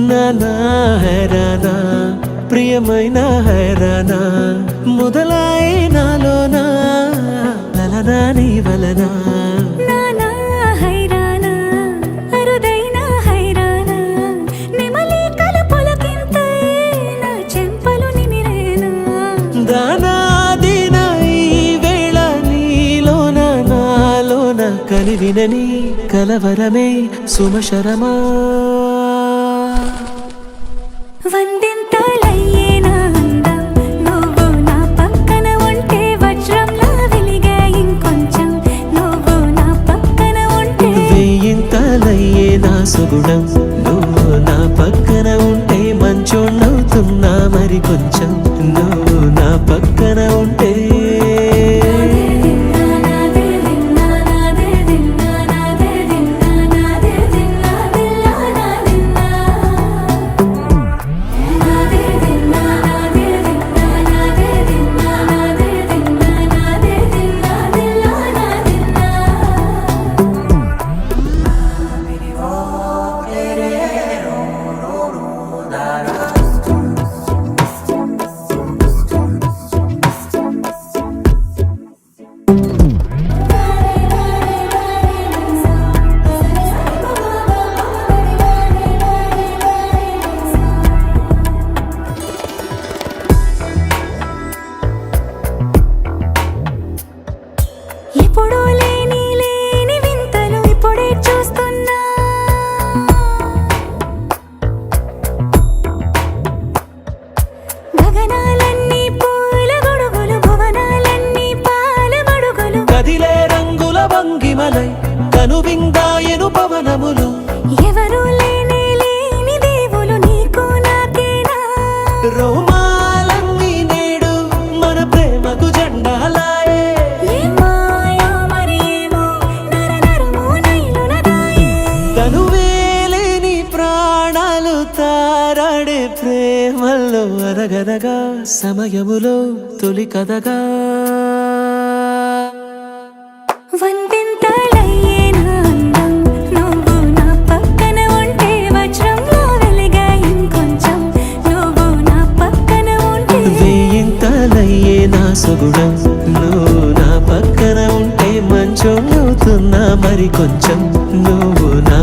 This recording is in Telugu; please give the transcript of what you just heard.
నానా హైరానా ప్రియమైన హైరానా మొదలై నాలోనా లలనా నీ వలనా నానా హైరానా అరుదైన హైరానా నెమలి కలుపులకింతై నా చెంపలు నిమిరేనా దానా దిన ఈ వేళ నీలోన నాలోన కలివినని కలవరమే సుమశరమా వందెంతలయ్యేనా అందం నువ్వు నా పక్కన ఉంటే వజ్రంలా వెలిగే ఇంకొంచెం నువ్వు నా పక్కన ఉంటే వెయ్యింతలయ్యే నా సుగుణం నువ్వు నా పక్కన ఉంటే మంచోణ్ణవుతున్నా మరి కొంచెం నువ్వు నా పక్కన ఉంటే ఎప్పుడూ లేని వింతలు ఇప్పుడే చూస్తున్నా గగనాలన్నీ పూల గొడుగులు భువనాలన్నీ పాల మడుగులు కదిలే రంగుల భంగిమలై కనువిందాయను పవనములు ఎవరు లేని దేవులు నీకు నాకేనా రోమాలన్నీ నేడు మన ప్రేమకు జెండాలాయే ఏ మాయో మరి ఏమో నరనరమో నైలున దాయే తనువేలేని ప్రాణాలు తారాడే ప్రేమల్లో అరగరగా సమయములో తొలి కథగా వందెంతలయ్యేనా అందం నువ్వు నా పక్కన ఉంటే వజ్రంలో వెలిగే ఇంకొంచెం నువ్వు నా పక్కన ఉంటే వెయ్యింతలయ్యే నా సుగుణం నువ్వు నా పక్కన ఉంటే మంచోణ్ణవుతున్నా మరి కొంచెం నువ్వు నా